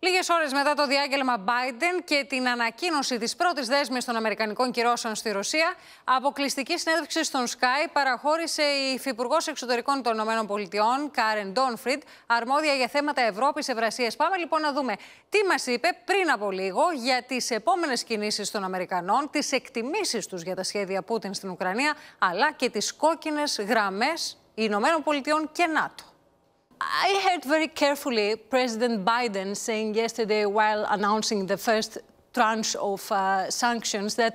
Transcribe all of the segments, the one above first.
Λίγες ώρες μετά το διάγγελμα Biden και την ανακοίνωση της πρώτης δέσμης των Αμερικανικών κυρώσεων στη Ρωσία, αποκλειστική συνέντευξη στον SKAI παραχώρησε η υφυπουργός εξωτερικών των ΗΠΑ, Κάρεν, Ντόνφριντ, αρμόδια για θέματα Ευρώπης-Ευρασίας. Πάμε λοιπόν να δούμε τι μας είπε πριν από λίγο για τις επόμενες κινήσεις των Αμερικανών, τις εκτιμήσεις τους για τα σχέδια Πούτιν στην Ουκρανία, αλλά και τις κόκκινες γραμμές ΗΠΑ και ΝΑΤΟ. I heard very carefully President Biden saying yesterday while announcing the first tranche of sanctions that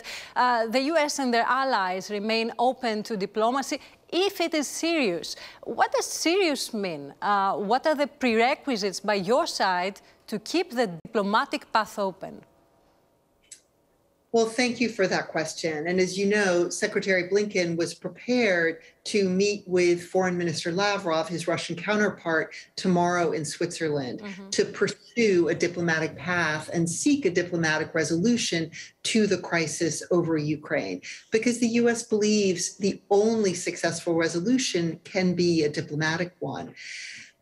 the US and their allies remain open to diplomacy if it is serious. What does serious mean? What are the prerequisites by your side to keep the diplomatic path open? Well, thank you for that question. And as you know, Secretary Blinken was prepared to meet with Foreign Minister Lavrov, his Russian counterpart, tomorrow in Switzerland to pursue a diplomatic path and seek a diplomatic resolution to the crisis over Ukraine. Because the U.S. believes the only successful resolution can be a diplomatic one.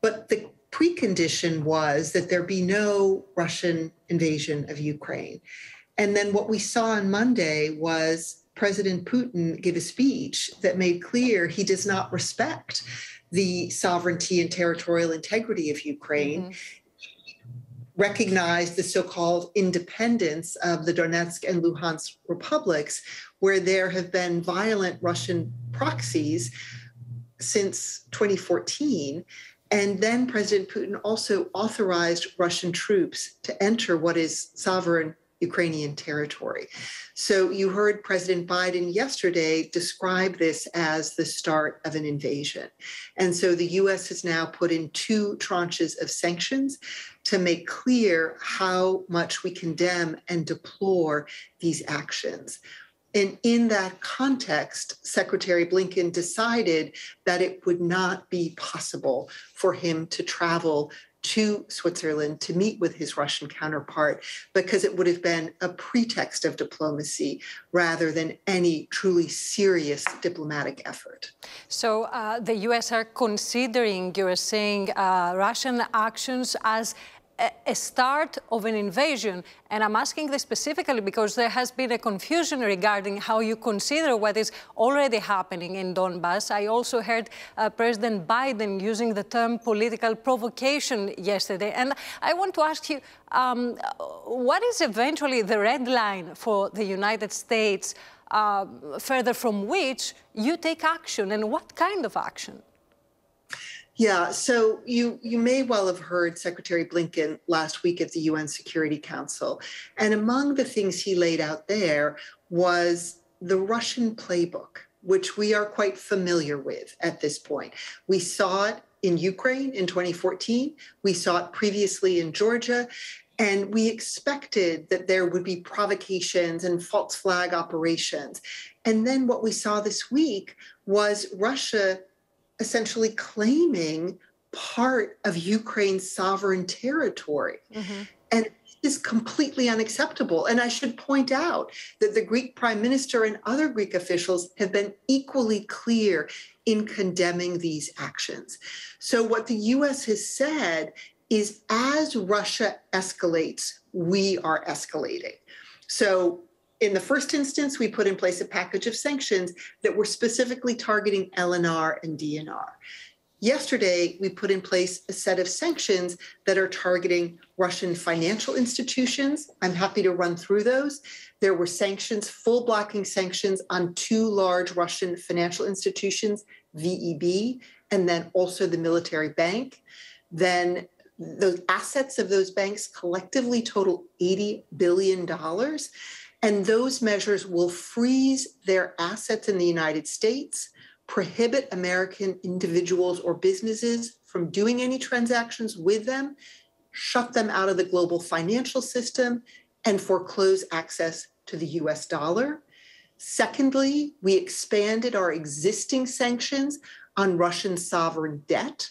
But the precondition was that there be no Russian invasion of Ukraine. And then what we saw on Monday was President Putin give a speech that made clear he does not respect the sovereignty and territorial integrity of Ukraine, recognized the so-called independence of the Donetsk and Luhansk republics, where there have been violent Russian proxies since 2014. And then President Putin also authorized Russian troops to enter what is sovereign Ukrainian territory. So you heard President Biden yesterday describe this as the start of an invasion. And so the U.S. has now put in 2 tranches of sanctions to make clear how much we condemn and deplore these actions. And in that context, Secretary Blinken decided that it would not be possible for him to travel to Switzerland to meet with his Russian counterpart because it would have been a pretext of diplomacy rather than any truly serious diplomatic effort. So the U.S. are considering, you're saying, Russian actions as a start of an invasion. And I'm asking this specifically because there has been a confusion regarding how you consider what is already happening in Donbass. I also heard President Biden using the term political provocation yesterday. And I want to ask you, what is eventually the red line for the United States, further from which you take action, and what kind of action? Yeah, so you may well have heard Secretary Blinken last week at the UN Security Council. And among the things he laid out there was the Russian playbook, which we are quite familiar with at this point. We saw it in Ukraine in 2014. We saw it previously in Georgia. And we expected that there would be provocations and false flag operations. And then what we saw this week was Russia essentially claiming part of Ukraine's sovereign territory. And this is completely unacceptable. And I should point out that the Greek Prime Minister and other Greek officials have been equally clear in condemning these actions. So what the U.S. has said is as Russia escalates, we are escalating. So in the first instance, we put in place a package of sanctions that were specifically targeting LNR and DNR. Yesterday, we put in place a set of sanctions that are targeting Russian financial institutions. I'm happy to run through those. There were sanctions, full blocking sanctions on 2 large Russian financial institutions, VEB, and then also the military bank. Then the assets of those banks collectively total $80 billion. And those measures will freeze their assets in the United States, prohibit American individuals or businesses from doing any transactions with them, shut them out of the global financial system, and foreclose access to the US dollar. Secondly, we expanded our existing sanctions on Russian sovereign debt.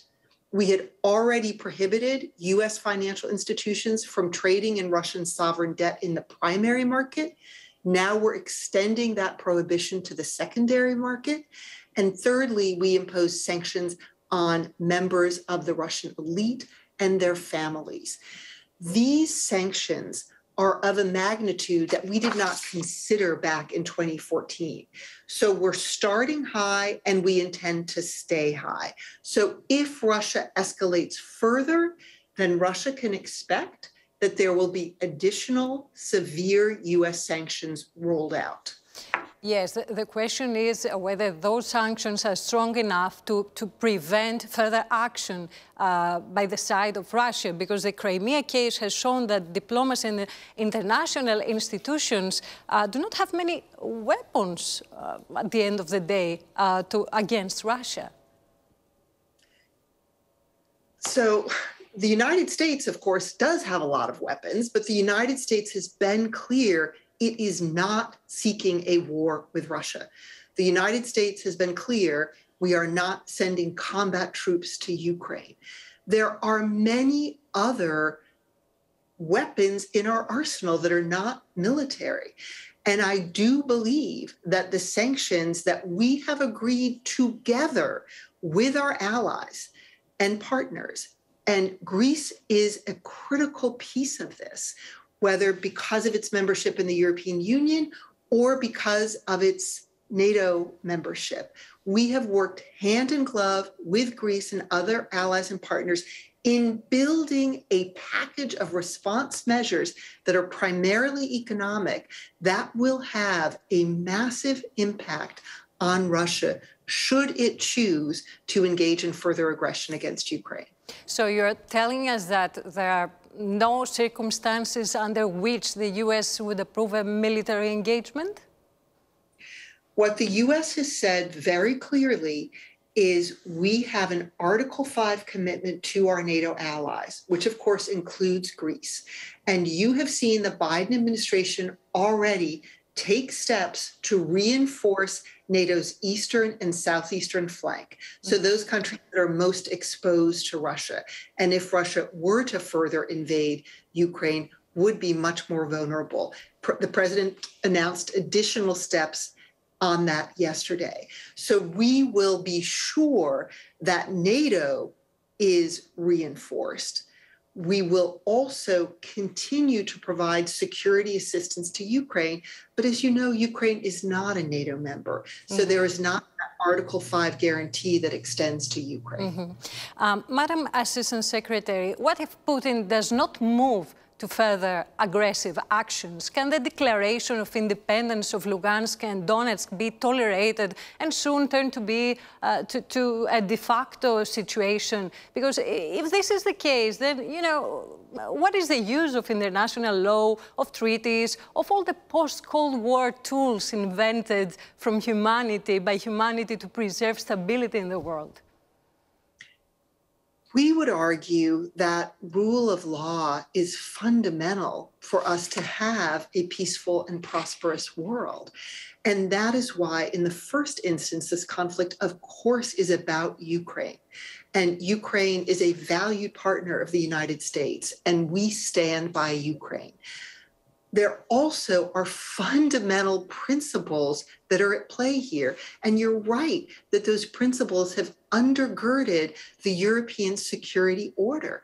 We had already prohibited U.S. financial institutions from trading in Russian sovereign debt in the primary market. Now we're extending that prohibition to the secondary market. And thirdly, we imposed sanctions on members of the Russian elite and their families. these sanctions are of a magnitude that we did not consider back in 2014. So we're starting high and we intend to stay high. So if Russia escalates further, then Russia can expect that there will be additional severe US sanctions rolled out. Yes, the question is whether those sanctions are strong enough to prevent further action by the side of Russia, because the Crimea case has shown that diplomacy and international institutions do not have many weapons at the end of the day against Russia. So the United States, of course, does have a lot of weapons, but the United States has been clear it is not seeking a war with Russia. The United States has been clear we are not sending combat troops to Ukraine. There are many other weapons in our arsenal that are not military. And I do believe that the sanctions that we have agreed together with our allies and partners, and Greece is a critical piece of this, whether because of its membership in the European Union or because of its NATO membership. We have worked hand in glove with Greece and other allies and partners in building a package of response measures that are primarily economic that will have a massive impact on Russia should it choose to engage in further aggression against Ukraine. So you're telling us that there are no circumstances under which the U.S. would approve a military engagement? What the U.S. has said very clearly is we have an Article 5 commitment to our NATO allies, which of course includes Greece. And you have seen the Biden administration already take steps to reinforce NATO's eastern and southeastern flank. So those countries that are most exposed to Russia. And if Russia were to further invade Ukraine, would be much more vulnerable. The president announced additional steps on that yesterday. So we will be sure that NATO is reinforced. We will also continue to provide security assistance to Ukraine. But as you know, Ukraine is not a NATO member. So there is not that Article 5 guarantee that extends to Ukraine. Madam Assistant Secretary, what if Putin does not move to further aggressive actions? Can the declaration of independence of Lugansk and Donetsk be tolerated and soon turn to be to a de facto situation? Because if this is the case, then, you know, what is the use of international law, of treaties, of all the post-Cold War tools invented from humanity, by humanity, to preserve stability in the world? We would argue that rule of law is fundamental for us to have a peaceful and prosperous world. And that is why, in the first instance, this conflict, of course, is about Ukraine. And Ukraine is a valued partner of the United States, and we stand by Ukraine. There also are fundamental principles that are at play here. And you're right that those principles have undergirded the European security order.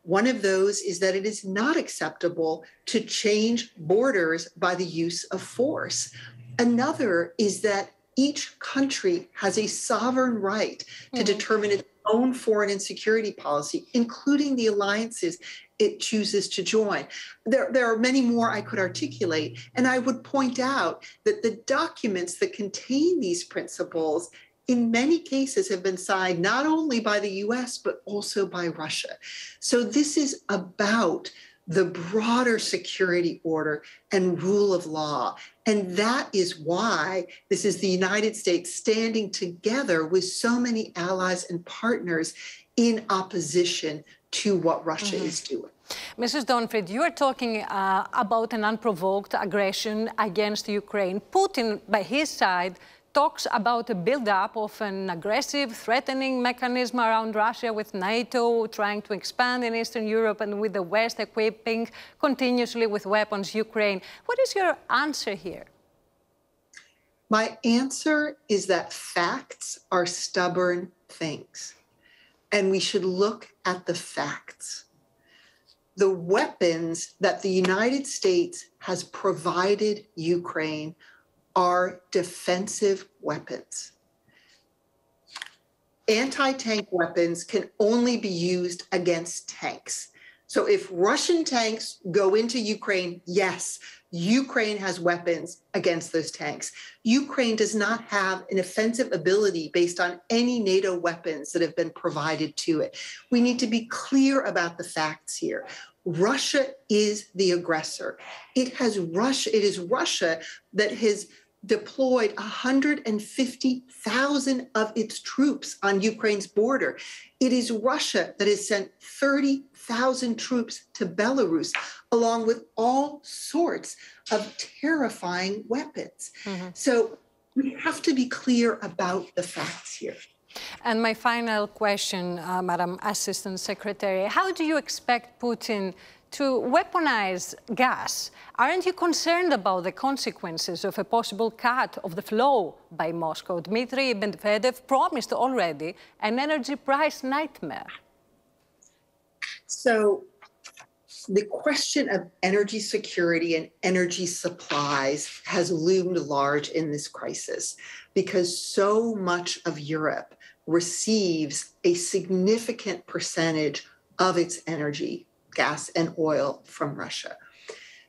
One of those is that it is not acceptable to change borders by the use of force. Another is that each country has a sovereign right to determine its own foreign and security policy, including the alliances it chooses to join. There are many more I could articulate, and I would point out that the documents that contain these principles in many cases have been signed not only by the US, but also by Russia. So this is about the broader security order and rule of law. And that is why this is the United States standing together with so many allies and partners in opposition to what Russia is doing. Mrs. Ντόνφριντ, you are talking about an unprovoked aggression against Ukraine. Putin, by his side, talks about a build-up of an aggressive, threatening mechanism around Russia, with NATO trying to expand in Eastern Europe and with the West equipping continuously with weapons Ukraine. What is your answer here? My answer is that facts are stubborn things, and we should look at the facts. the weapons that the United States has provided Ukraine are defensive weapons. Anti-tank weapons can only be used against tanks. So if Russian tanks go into Ukraine, yes, Ukraine has weapons against those tanks. Ukraine does not have an offensive ability based on any NATO weapons that have been provided to it. We need to be clear about the facts here. Russia is the aggressor. It is Russia that has deployed 150,000 of its troops on Ukraine's border. It is Russia that has sent 30,000 troops to Belarus, along with all sorts of terrifying weapons. So we have to be clear about the facts here. And my final question, Madam Assistant Secretary, how do you expect Putin to weaponize gas? Aren't you concerned about the consequences of a possible cut of the flow by Moscow? Dmitry Medvedev promised already an energy price nightmare. So the question of energy security and energy supplies has loomed large in this crisis because so much of Europe receives a significant percentage of its energy, gas and oil, from Russia.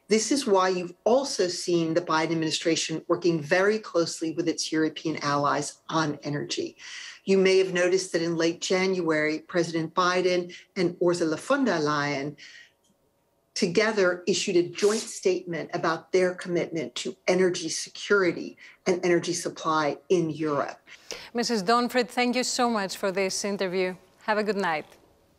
This is why you've also seen the Biden administration working very closely with its European allies on energy. You may have noticed that in late January, President Biden and Ursula von der Leyen together issued a joint statement about their commitment to energy security and energy supply in Europe. Mrs. Ντόνφριντ, thank you so much for this interview. Have a good night.